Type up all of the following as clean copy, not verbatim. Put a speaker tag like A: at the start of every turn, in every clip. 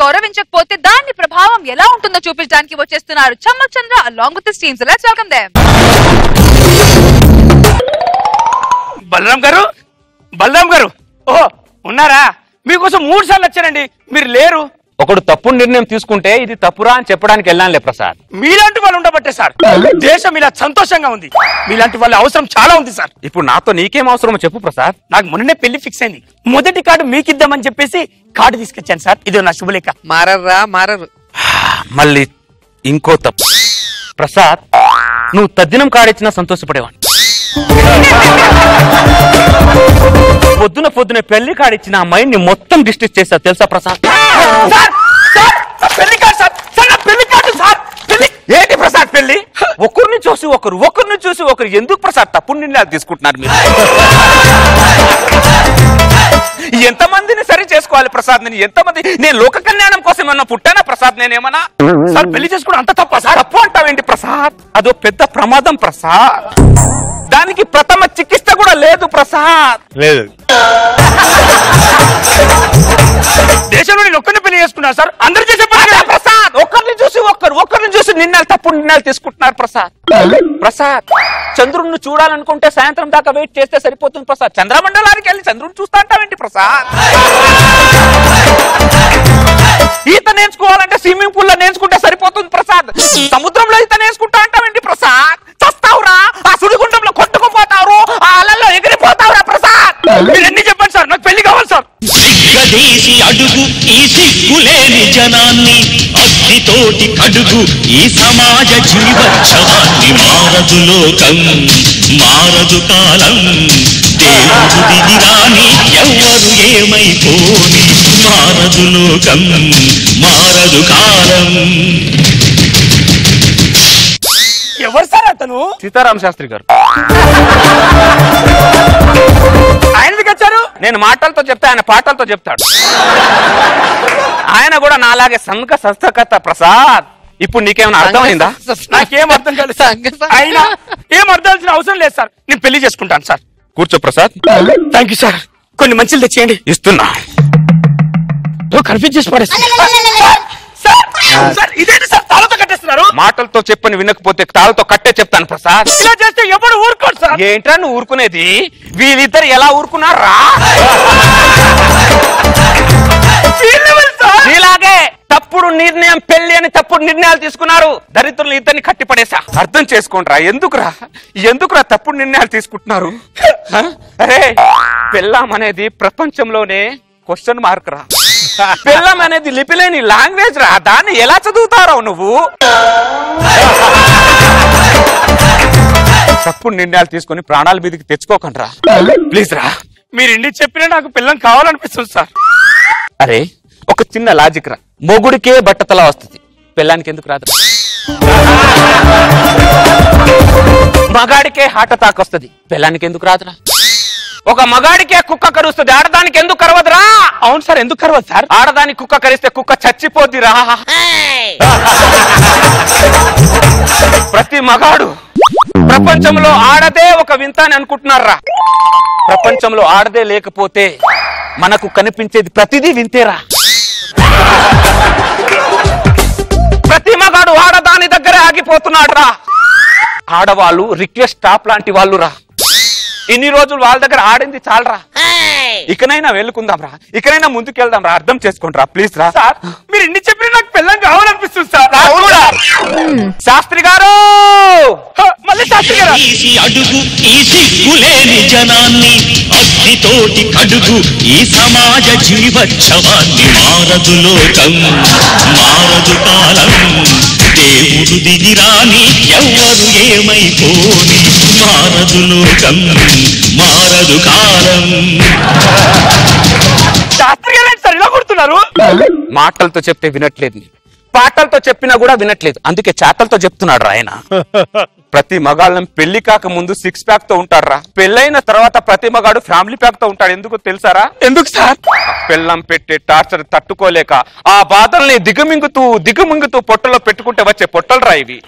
A: గౌరవించకపోతే దాని ప్రభావం ఎలా ఉంటుందో చూపించడానికి వచ్చేస్తున్నారు చమ్మక్ చంద్ర along with his team. So let's welcome them.
B: Balaram గారు ఓ ఉన్నారా? మీకోసం 3 సార్లు వచ్చానండి, మీరు లేరు.
C: ఒకడు తప్పుడు నిర్ణయం తీసుకుంటే ఇది తప్పురా అని చెప్పడానికి వెళ్ళానులే ప్రసాద్.
B: మీలాంటి వాళ్ళు ఉండబట్టే సార్ దేశం ఇలా సంతోషంగా ఉంది. మీలాంటి వాళ్ళ అవసరం చాలా ఉంది సార్.
C: ఇప్పుడు నాతో నీకేం అవసరమో చెప్పు ప్రసాద్.
B: నాకు మొన్ననే పెళ్లి ఫిక్స్ అయింది. మొదటి కార్డు మీకిద్దామని చెప్పేసి కార్డు తీసుకొచ్చాను సార్. ఇదో నా శుభలేఖ.
D: మారరు
C: మళ్ళీ ఇంకో తప్పు ప్రసాద్. నువ్వు తద్దినం కాడిచ్చినా సంతోషపడేవాడు. పొద్దున పెళ్లి కాడిచ్చిన ఆ మైండ్ ని మొత్తం డిస్ట్రిక్ట్ చేస్తా తెలుసా ప్రసాద్? ఏంటి ప్రసాద్ పెళ్లి? ఒకరిని చూసి ఒకరు ఎందుకు ప్రసాద్ తప్పుడు నిర్ణయాలు తీసుకుంటున్నారు మీరు? ఎంతమందిని సరి చేసుకోవాలి ప్రసాద్? నేను లోక కళ్యాణం కోసం ఏమన్నా పుట్టానా ప్రసాద్? నేనేమన్నా
B: సార్ పెళ్లి చేసుకోవడం అంత తప్ప సార్?
C: తప్పు అంటావేంటి ప్రసాద్? అదో పెద్ద ప్రమాదం ప్రసాద్. దానికి ప్రథమ చికిత్స కూడా లేదు ప్రసాద్.
B: లేదు. దేశంలో నేను ఒక్కరిని పెళ్లి చేసుకున్నా సార్. అందరూ చేసే
C: ప్రసాద్ ఒకరిని చూసి తప్పుడు నిర్ణయాలు తీసుకుంటున్నారు ప్రసాద్. చంద్రుడిని చూడాలనుకుంటే సాయంత్రం దాకా వెయిట్ చేస్తే సరిపోతుంది ప్రసాద్. చంద్రమండలానికి వెళ్ళి చంద్రుడిని చూస్తా అంటావేంటి ప్రసాద్? ఈత నేర్చుకోవాలంటే స్విమ్మింగ్ పూల్ లో నేర్చుకుంటే సరిపోతుంది ప్రసాద్. సముద్రంలో ఈత నేర్చుకుంటా అంటావేంటి ప్రసాద్? చస్తావురా, ఆ సుడిగుండంలో కొట్టుకుపోతావు, ఆ అలల్లో ఎగిరిపోతావురా ప్రసాద్.
B: మీరు ఎన్ని చెప్పండి సార్, నాకు పెళ్లి కావాలి సార్.
E: సిగ్గదీసి అడుగు ఈ సిగ్గులేని జనాన్ని, అగ్నితోటి కడుగు ఈ సమాజ జీవోత్సవాన్ని. మారదు లోకం, మారదు కాలం, దేవుడు దిగిరాని ఎవ్వరు ఏమైపోని. మారదు లోకం, మారదు కాలం.
B: ఎవరు సార్ అతను?
C: సీతారామ శాస్త్రి గారు.
B: ఆయనకి వచ్చారు.
C: నేను మాటలతో చెప్తే ఆయన పాటలతో చెప్తాడు. ఆయన కూడా నాలాగే సంఘ సంస్థకర్త ప్రసాద్. ఇప్పుడు నీకేమైనా అర్థమైందా?
B: నాకేం అర్థం కాలేదు. అయినా ఏం అర్థాల్సిన అవసరం లేదు సార్. నేను పెళ్లి చేసుకుంటాను సార్.
C: కూర్చో ప్రసాద్.
B: Thank you sir. కొన్ని మంచిలు తెచ్చేయండి.
C: ఇస్తున్నా.
B: కన్ఫ్యూజ్ చేసి పడేస్తా. ఇదేంటి సార్ తాళతో కట్టేస్తున్నారు?
C: మాటలతో చెప్పని వినకపోతే తాళతో కట్టే చెప్తాను ప్రసాద్.
B: ఇలా చేస్తే ఎవరు ఊరుకోడు సార్.
C: ఏంట్రా నువ్వు ఊరుకునేది? వీళ్ళిద్దరు ఎలా ఊరుకున్నారా? ఇలాగే తప్పుడు నిర్ణయం పెళ్లి అని తప్పుడు నిర్ణయాలు తీసుకున్నారు. దరిద్రులు ఇద్దరిని కట్టిపడేసా. అర్థం చేసుకోండిరా. ఎందుకురా తప్పుడు నిర్ణయాలు తీసుకుంటున్నారు? అరే పెళ్ళాం అనేది ప్రపంచంలోనే క్వశ్చన్ మార్క్ రా. పెళ్ళం అనేది లిపిలేని లాంగ్వేజ్ రా. దాన్ని ఎలా చదువుతారో నువ్వు? తప్పుడు నిర్ణయాలు తీసుకుని ప్రాణాల మీదకి తెచ్చుకోకండి రా ప్లీజ్ రా.
B: మీరు ఇండి చెప్పినా నాకు పిల్లం కావాలనిపిస్తుంది సార్.
C: అరే ఒక చిన్న లాజిక్ రా. మొగుడికే బట్టతలా వస్తుంది, పెళ్ళానికి ఎందుకు రాదు? మగాడికే హార్ట్ అటాక్ వస్తుంది, పెళ్ళానికి ఎందుకు రాదురా? ఒక మగాడికే కుక్క కరుస్తుంది, ఆడదానికి ఎందుకు కరవదురా?
B: అవును సార్, ఎందుకు కరవదు సార్?
C: ఆడదానికి కుక్క కరిస్తే కుక్క చచ్చిపోద్దిరా. ప్రతి మగాడు ప్రపంచంలో ఆడదే ఒక వింత అని అనుకుంటున్నారా? ప్రపంచంలో ఆడదే లేకపోతే మనకు కనిపించేది ప్రతిదీ వింతేరా. ప్రతి మగాడు ఆడదాని దగ్గరే ఆగిపోతున్నాడు రా. ఆడవాళ్ళు రిక్వెస్ట్ స్టాప్ లాంటి వాళ్ళు రా. ఇన్ని రోజులు వాళ్ళ దగ్గర ఆడింది చాలరా. ఇకనైనా వెళ్ళుకుందాం రా, ఇకనైనా ముందుకెళ్దాం రా. అర్థం చేసుకోండి రా ప్లీజ్ రా.
B: సార్ మీరు ఎన్ని చెప్పినా నాకు పిల్లం కావాలనిపిస్తుంది సార్.
C: శాస్త్రి గారు,
B: మళ్ళీ శాస్త్రి గారు.
E: అడుగు ఈ సిగ్గులేని జనాన్ని, అగ్నితోటి కడుగు ఈ సమాజ జీవోత్సవాన్ని. మారదు లోకం, మారదు కాలం, దేవుడు దిగిరాని ఎవ్వరు ఏమైపోని. మారదు లోకం, మారదు కాలం.
B: శాస్త్రి గారు సార్ ఇలా కొడుతున్నారు.
C: మాటలతో చెప్తే వినట్లేదు, పాటలతో చెప్పినా కూడా వినట్లేదు, అందుకే చాటలతో చెప్తున్నాడు రా ఆయన. ప్రతి మగాళ్ళం పెళ్లి కాక ముందు 6 ప్యాక్ తో ఉంటారా, పెళ్ళైన తర్వాత ప్రతి మగాడు ఫ్యామిలీ ప్యాక్ తో ఉంటాడు. ఎందుకు తెలుసారా?
B: ఎందుకు సార్?
C: పెళ్ళం పెట్టే టార్చర్ తట్టుకోలేక ఆ బాధల్ని దిగుమింగుతూ పొట్టలో పెట్టుకుంటే వచ్చే పొట్టలు రా ఇవి.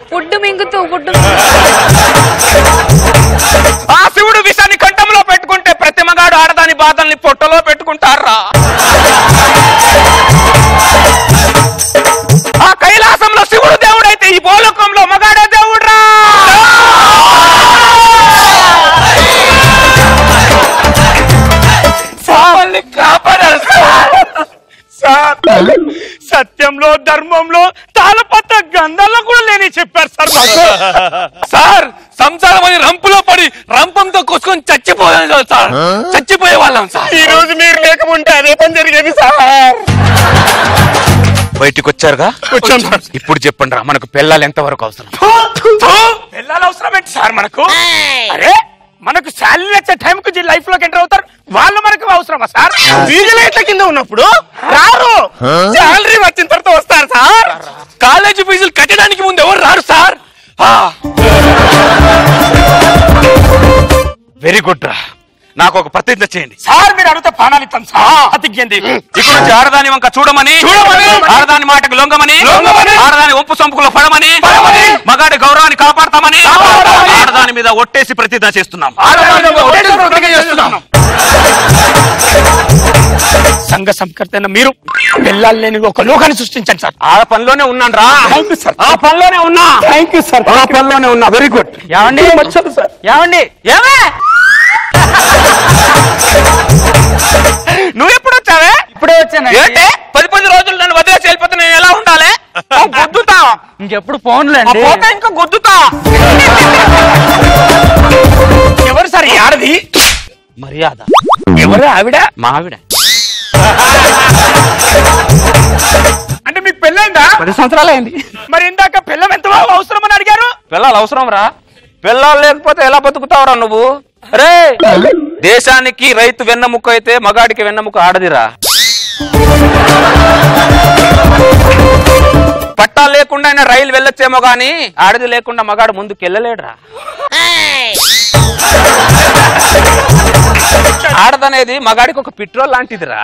C: ఆ శివుడు విషాన్ని కంఠంలో పెట్టుకుంటే ప్రతి మగాడు ఆడదాని బాధల్ని పొట్టలో పెట్టుకుంటారా.
B: న్యాయంలో ధర్మంలో తాళపత్ర గంధాల్లో కూడా లేని చెప్పారు సార్
C: సార్ సంసారం అని రంపులో పడి రంపంతో కొసుకొని చచ్చిపోయాం సార్, చచ్చిపోయే వాళ్ళం సార్.
B: ఈ రోజు మీరు లేకపోతే అదే పని జరిగేది సార్.
C: బయటికి వచ్చారుగా,
B: వచ్చాం సార్.
C: ఇప్పుడు చెప్పండి రా, మనకు పిల్లలు ఎంత వరకు అవసరం?
B: పిల్లలు అవసరం ఏంటి సార్ మనకు? అరే మనకు శాలరీ వచ్చే టైంకి లైఫ్ లోకి ఎంటర్ అవుతారు, వాళ్ళు మనకు అవసరమా సార్? వీధిలైట్ల కింద ఉన్నప్పుడు రారు, శాలరీ వచ్చిన తర్వాత వస్తారు సార్.
C: కాలేజీ ఫీజులు కట్టడానికి ముందు ఎవరు రారు సార్? వెరీ గుడ్ రా, నాకు ఒక ప్రతిజ్ఞ చేయండి
B: సార్. మీరు అడిగితే ప్రాణాలు ఇస్తాం సార్. అతిజ్ఞండి.
C: ఇక్కడ నుంచి ఆడదాని వంక చూడమని, ఆడదాని మాటకు లొంగమని, ఆడదాని ఒప్పు సొంపుకులో పడమని, మగాడి గౌరవాన్ని కాపాడతామని ఆడదాని మీద ఒట్టేసి ప్రతిజ్ఞ చేస్తున్నాం.
B: సంఘ సంస్కర్త మీరు పిల్లలు లేని ఒక లోకాన్ని సృష్టించండి సార్.
C: ఆ పనిలోనే ఉన్నాను రా,
B: ఆ పనిలోనే ఉన్నా. Thank you sir. ఆ పనిలోనే ఉన్నా. Very good. ఏమండి సార్? ఏమండి ఏమే
C: నువ్వు ఎప్పుడు వచ్చావే?
B: ఇప్పుడే వచ్చాను.
C: ఏంటే 10 రోజులు నన్ను వదిలేసి వెళ్ళిపోతే నేను ఎలా ఉండాలి? గుద్దుతా
B: ఇంకెప్పుడు ఫోన్లేండి.
C: ఇంకా గుద్దుతా.
B: ఎవరు సార్ ఈ ఆడది?
C: మర్యాద.
B: ఎవరు ఆవిడ?
C: మా ఆవిడ.
B: అంటే మీకు పెళ్ళైందా?
C: 10 సంవత్సరాలు అయింది.
B: మరి ఇందాక పిల్లం ఎంత అవసరం అని అడిగారు.
C: పిల్లలు అవసరం రా, పిల్లలు లేకపోతే ఎలా బతుకుతావురా నువ్వు? రే, దేశానికి రైతు వెన్నెముక అయితే మగాడికి వెన్నెముక ఆడదిరా. పట్టా లేకుండా అయినా రైలు వెళ్ళొచ్చేమో గాని ఆడది లేకుండా మగాడు ముందుకు వెళ్ళలేడురా. ఆడదనేది మగాడికి ఒక పెట్రోల్ లాంటిదిరా.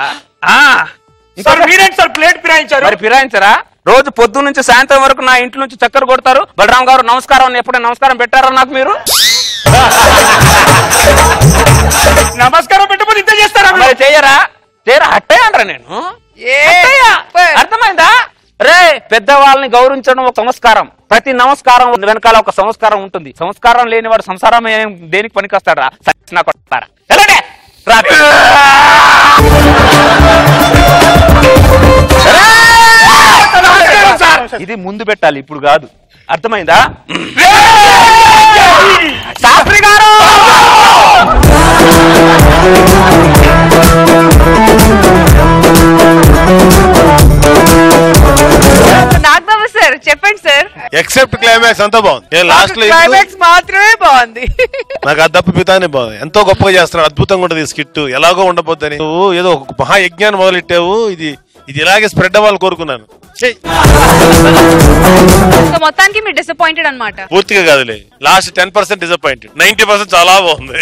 B: మీరేంటి సార్ ప్లేట్ ఫిరాయించారు?
C: మరి ఫిరాయించరా? రోజు పొద్దు నుంచి సాయంత్రం వరకు నా ఇంటి నుంచి చక్కర కొడతారు. బలరాం గారు నమస్కారం, ఎప్పుడైనా నమస్కారం పెట్టారా నాకు మీరు?
B: నమస్కారం పెట్టకపోతే ఇంత చేస్తారా?
C: మరి చేయరా? హట్టయ్యండ్రా నేను. అర్థమైందా? రే, పెద్దవాళ్ళని గౌరవించడం ఒక సంస్కారం. ప్రతి నమస్కారం వెనకాల ఒక సంస్కారం ఉంటుంది. సంస్కారం లేని వాడు సంసారం దేనికి పనికొస్తాడా? కొడతారా? ఇది ముందు పెట్టాలి, ఇప్పుడు కాదు. అర్థమైందా? శాస్త్రి గారు,
A: నాగబాబు సార్ చెప్పండి సార్.
D: ఎక్సెప్ట్ క్లైమాక్స్ అంతా బాగుంది. లాస్ట్ లో
A: క్లైమాక్స్ మాత్రమే బాగుంది.
D: నాకు అద్దప్పు పితానే బాగుంది. ఎంతో గొప్పగా చేస్తున్నాడు, అద్భుతంగా ఉంటది స్కిట్. ఎలాగో ఉండబోద్దని నువ్వు ఏదో ఒక మహాయజ్ఞాన్ని మొదలెట్టావు. ఇది ఇలాగే స్ప్రెడ్ అవ్వాలని కోరుకున్నాను.
A: మొత్తానికి మీరు డిసప్పాయింటెడ్ అన్నమాట.
D: పూర్తిగా కాదులే, లాస్ట్ 10% డిసప్పాయింటెడ్. 90% చాలా బాగుంది.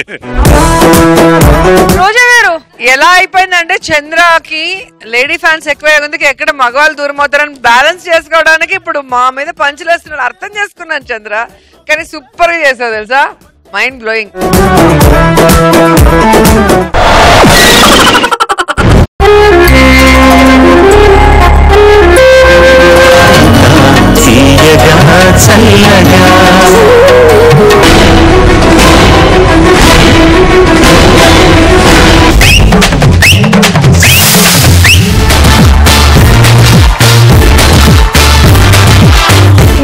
F: రోజా గారు, ఎలా అయిపోయిందంటే చంద్రకి లేడీ ఫ్యాన్స్ ఎక్కువ ఎక్కడ మగవాళ్ళు దూరం అవుతారని బ్యాలెన్స్ చేసుకోవడానికి ఇప్పుడు మా మీద పంచులేస్తున్నాడు. అర్థం చేసుకున్నాను చంద్ర, కానీ సూపర్ గా చేసావు తెలుసా. Mind blowing.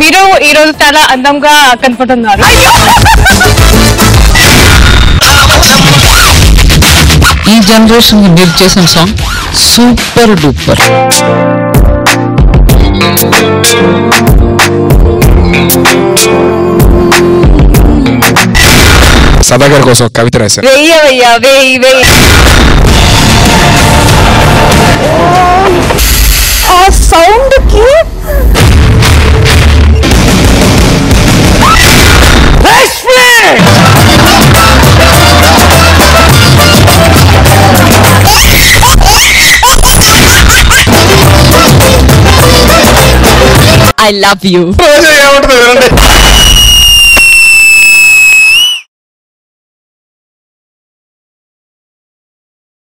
A: మీరు ఈ రోజు చాలా అందంగా కనపడుతున్నారు.
G: ఈ జనరేషన్ మీరు చేసిన సాంగ్ సూపర్ డూపర్.
H: సదా గారి కోసం కవిత రాశారు.
A: వెయ్యవయ్యా వెయ్యి వెయ్యి. ఆ సౌండ్ కి
G: I love you.
D: ఏముంటుంది వినండి.